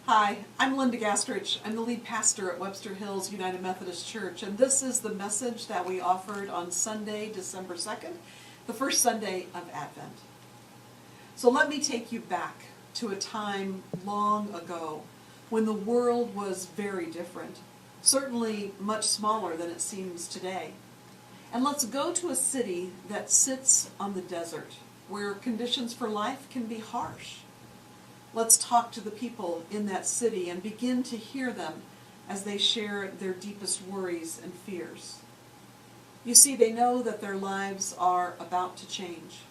Hi, I'm Linda Gastrich. I'm the lead pastor at Webster Hills United Methodist Church, and this is the message that we offered on Sunday, December 2nd, the first Sunday of Advent. So let me take you back to a time long ago when the world was very different, certainly much smaller than it seems today. And let's go to a city that sits on the desert, where conditions for life can be harsh. Let's talk to the people in that city and begin to hear them as they share their deepest worries and fears. You see, they know that their lives are about to change.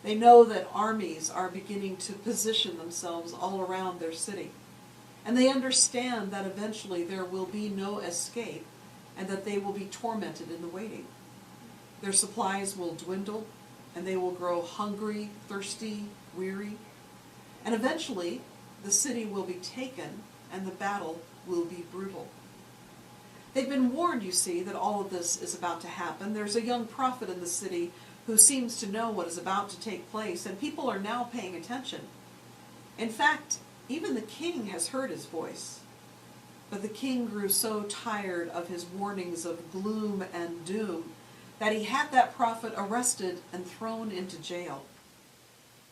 They know that armies are beginning to position themselves all around their city. And they understand that eventually there will be no escape and that they will be tormented in the waiting. Their supplies will dwindle and they will grow hungry, thirsty, weary. And eventually, the city will be taken and the battle will be brutal. They've been warned, you see, that all of this is about to happen. There's a young prophet in the city who seems to know what is about to take place, and people are now paying attention. In fact, even the king has heard his voice. But the king grew so tired of his warnings of gloom and doom that he had that prophet arrested and thrown into jail.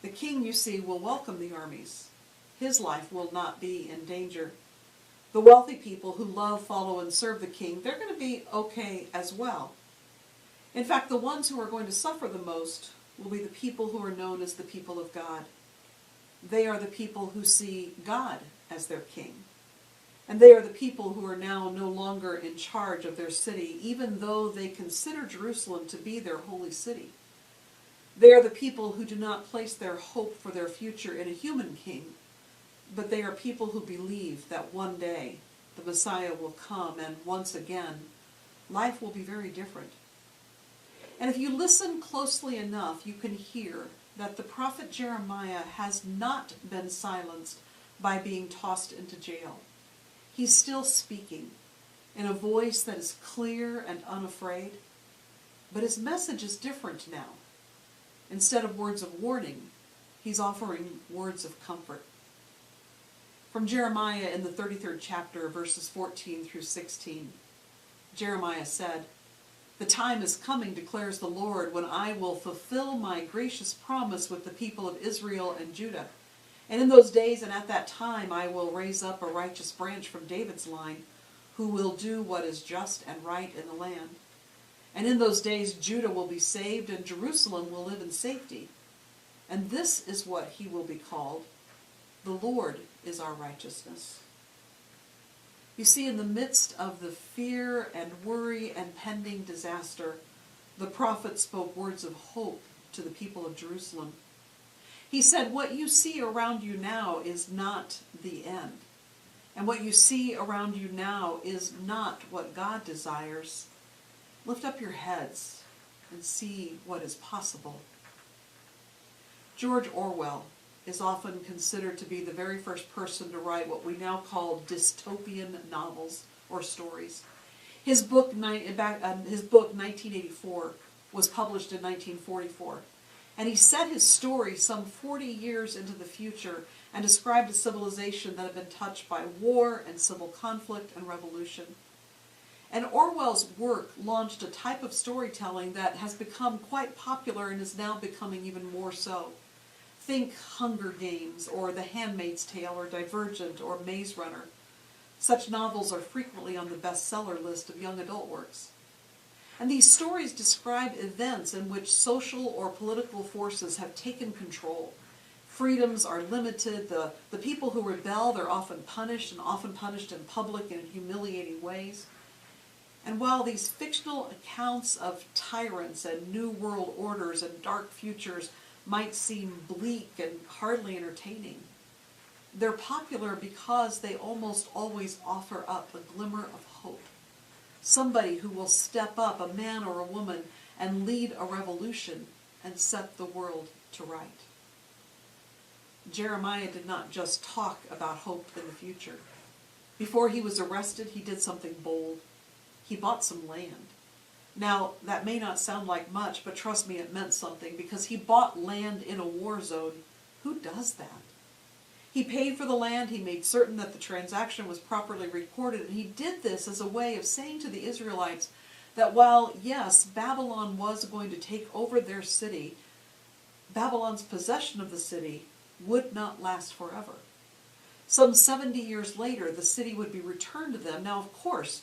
The king, you see, will welcome the armies. His life will not be in danger. The wealthy people who love, follow, and serve the king, they're going to be okay as well. In fact, the ones who are going to suffer the most will be the people who are known as the people of God. They are the people who see God as their king. And they are the people who are now no longer in charge of their city, even though they consider Jerusalem to be their holy city. They are the people who do not place their hope for their future in a human king, but they are people who believe that one day the Messiah will come and once again life will be very different. And if you listen closely enough, you can hear that the prophet Jeremiah has not been silenced by being tossed into jail. He's still speaking in a voice that is clear and unafraid, but his message is different now. Instead of words of warning, he's offering words of comfort. From Jeremiah in the 33rd chapter, verses 14 through 16, Jeremiah said, "The time is coming, declares the Lord, when I will fulfill my gracious promise with the people of Israel and Judah. And in those days and at that time I will raise up a righteous branch from David's line, who will do what is just and right in the land. And in those days Judah will be saved and Jerusalem will live in safety. And this is what he will be called. The Lord is our righteousness." You see, in the midst of the fear and worry and pending disaster, the prophet spoke words of hope to the people of Jerusalem. He said, "What you see around you now is not the end. And what you see around you now is not what God desires. Lift up your heads and see what is possible." George Orwell is often considered to be the very first person to write what we now call dystopian novels or stories. His book 1984 was published in 1944, and he set his story some 40 years into the future and described a civilization that had been touched by war and civil conflict and revolution. And Orwell's work launched a type of storytelling that has become quite popular and is now becoming even more so. Think Hunger Games, or The Handmaid's Tale, or Divergent, or Maze Runner. Such novels are frequently on the bestseller list of young adult works. And these stories describe events in which social or political forces have taken control. Freedoms are limited. The people who rebel, they're often punished, and often punished in public and in humiliating ways. And while these fictional accounts of tyrants and new world orders and dark futures might seem bleak and hardly entertaining, they're popular because they almost always offer up a glimmer of hope. Somebody who will step up, a man or a woman, and lead a revolution and set the world to right. Jeremiah did not just talk about hope in the future. Before he was arrested, he did something bold. He bought some land. Now, that may not sound like much, but trust me, it meant something, because he bought land in a war zone. Who does that? He paid for the land. He made certain that the transaction was properly recorded. And he did this as a way of saying to the Israelites that while, yes, Babylon was going to take over their city, Babylon's possession of the city would not last forever. Some 70 years later, the city would be returned to them. Now, of course,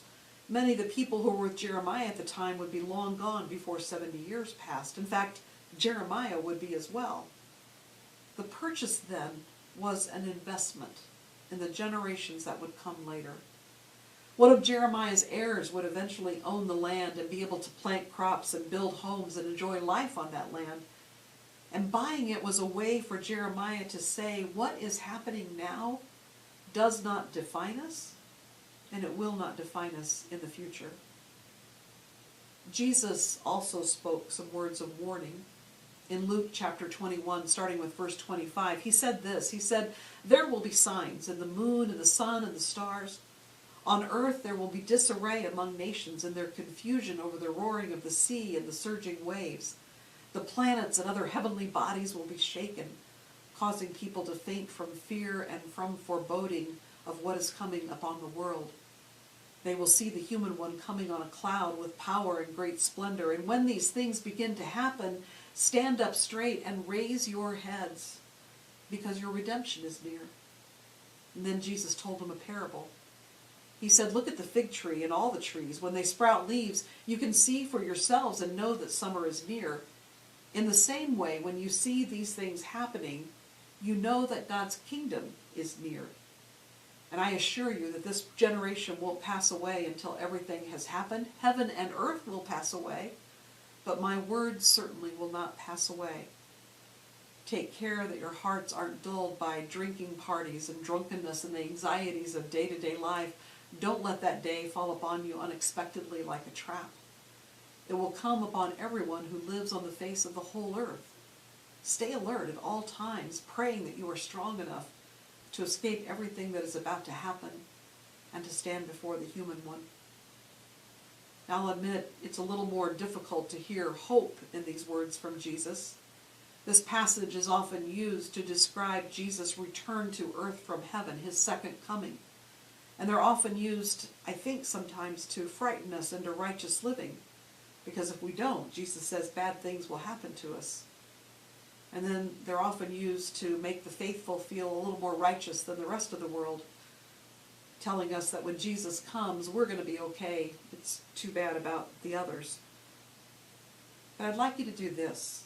many of the people who were with Jeremiah at the time would be long gone before 70 years passed. In fact, Jeremiah would be as well. The purchase then was an investment in the generations that would come later. One of Jeremiah's heirs would eventually own the land and be able to plant crops and build homes and enjoy life on that land. And buying it was a way for Jeremiah to say, what is happening now does not define us, and it will not define us in the future. Jesus also spoke some words of warning. In Luke chapter 21, starting with verse 25, he said this. He said, there will be signs in the moon and the sun and the stars. On earth there will be disarray among nations in their confusion over the roaring of the sea and the surging waves. The planets and other heavenly bodies will be shaken, causing people to faint from fear and from foreboding of what is coming upon the world. They will see the human one coming on a cloud with power and great splendor. And when these things begin to happen, stand up straight and raise your heads, because your redemption is near. And then Jesus told them a parable. He said, look at the fig tree and all the trees. When they sprout leaves, you can see for yourselves and know that summer is near. In the same way, when you see these things happening, you know that God's kingdom is near. And I assure you that this generation won't pass away until everything has happened. Heaven and earth will pass away, but my words certainly will not pass away. Take care that your hearts aren't dulled by drinking parties and drunkenness and the anxieties of day-to-day life. Don't let that day fall upon you unexpectedly like a trap. It will come upon everyone who lives on the face of the whole earth. Stay alert at all times, praying that you are strong enough to escape everything that is about to happen and to stand before the human one. Now, I'll admit it's a little more difficult to hear hope in these words from Jesus. This passage is often used to describe Jesus' return to earth from heaven, his second coming. And they're often used, I think, sometimes to frighten us into righteous living. Because if we don't, Jesus says bad things will happen to us. And then they're often used to make the faithful feel a little more righteous than the rest of the world, telling us that when Jesus comes, we're going to be okay. It's too bad about the others. But I'd like you to do this.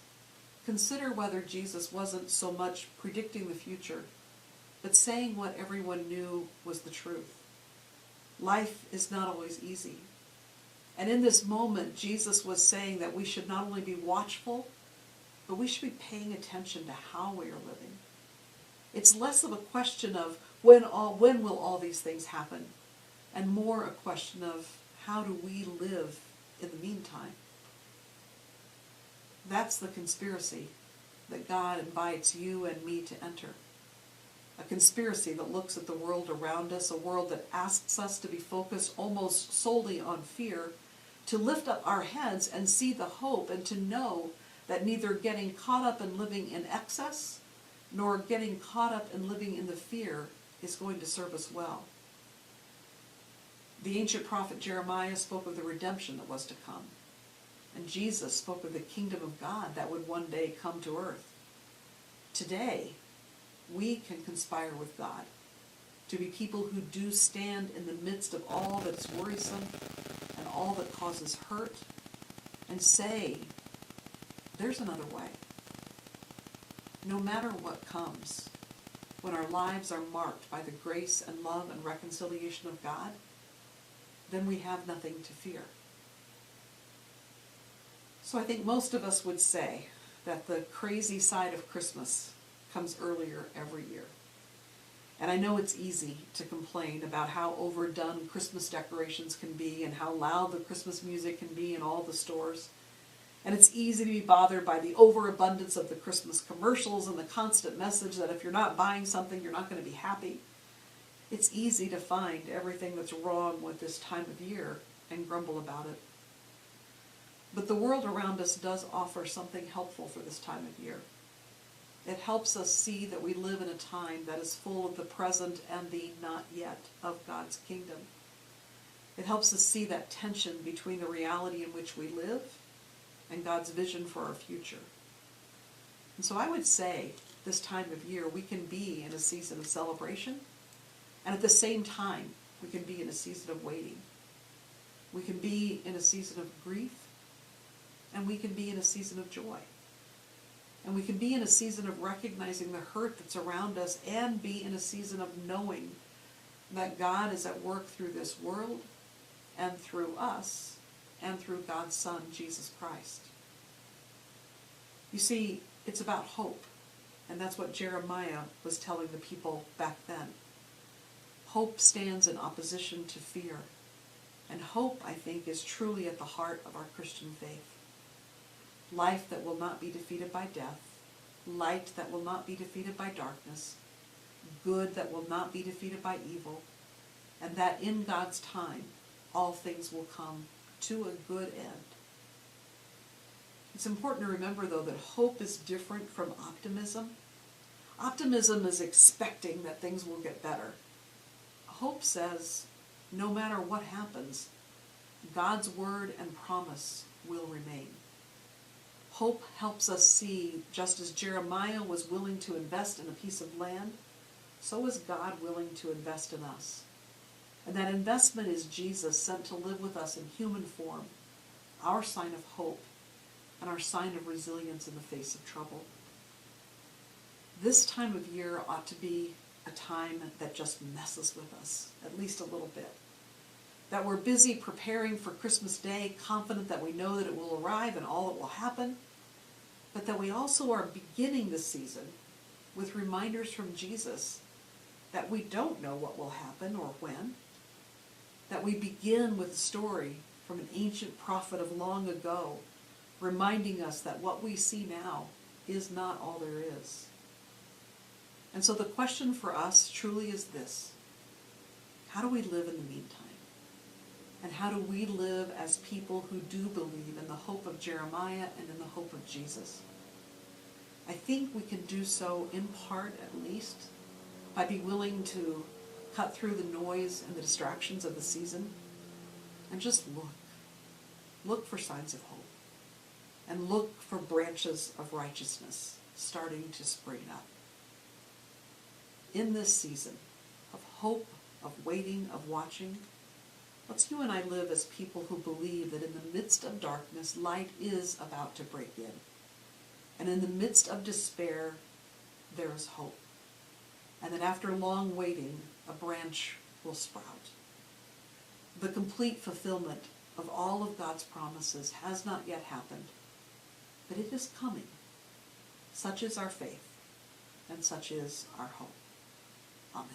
Consider whether Jesus wasn't so much predicting the future, but saying what everyone knew was the truth. Life is not always easy. And in this moment, Jesus was saying that we should not only be watchful, but we should be paying attention to how we are living. It's less of a question of when will all these things happen, and more a question of how do we live in the meantime. That's the conspiracy that God invites you and me to enter. A conspiracy that looks at the world around us, a world that asks us to be focused almost solely on fear, to lift up our heads and see the hope, and to know that neither getting caught up in living in excess nor getting caught up in living in the fear is going to serve us well. The ancient prophet Jeremiah spoke of the redemption that was to come. And Jesus spoke of the kingdom of God that would one day come to earth. Today, we can conspire with God to be people who do stand in the midst of all that is worrisome and all that causes hurt, and say, there's another way. No matter what comes, when our lives are marked by the grace and love and reconciliation of God, then we have nothing to fear. So I think most of us would say that the crazy side of Christmas comes earlier every year. And I know it's easy to complain about how overdone Christmas decorations can be and how loud the Christmas music can be in all the stores. And it's easy to be bothered by the overabundance of the Christmas commercials and the constant message that if you're not buying something, you're not going to be happy. It's easy to find everything that's wrong with this time of year and grumble about it. But the world around us does offer something helpful for this time of year. It helps us see that we live in a time that is full of the present and the not yet of God's kingdom. It helps us see that tension between the reality in which we live and God's vision for our future. And so I would say this time of year we can be in a season of celebration, and at the same time we can be in a season of waiting. We can be in a season of grief, and we can be in a season of joy. And we can be in a season of recognizing the hurt that's around us, and be in a season of knowing that God is at work through this world and through us and through God's Son, Jesus Christ. You see, it's about hope, and that's what Jeremiah was telling the people back then. Hope stands in opposition to fear, and hope, I think, is truly at the heart of our Christian faith. Life that will not be defeated by death, light that will not be defeated by darkness, good that will not be defeated by evil, and that in God's time all things will come to a good end. It's important to remember, though, that hope is different from optimism. Optimism is expecting that things will get better. Hope says, no matter what happens, God's word and promise will remain. Hope helps us see, just as Jeremiah was willing to invest in a piece of land, so is God willing to invest in us. And that investment is Jesus sent to live with us in human form, our sign of hope and our sign of resilience in the face of trouble. This time of year ought to be a time that just messes with us, at least a little bit. That we're busy preparing for Christmas Day, confident that we know that it will arrive and all that will happen, but that we also are beginning the season with reminders from Jesus that we don't know what will happen or when, that we begin with a story from an ancient prophet of long ago, reminding us that what we see now is not all there is. And so the question for us truly is this: how do we live in the meantime? And how do we live as people who do believe in the hope of Jeremiah and in the hope of Jesus? I think we can do so in part, at least, by being willing to cut through the noise and the distractions of the season and just look. Look for signs of hope. And look for branches of righteousness starting to spring up. In this season of hope, of waiting, of watching, let's you and I live as people who believe that in the midst of darkness, light is about to break in. And in the midst of despair, there is hope. And that after long waiting, a branch will sprout. The complete fulfillment of all of God's promises has not yet happened, but it is coming. Such is our faith, and such is our hope. Amen.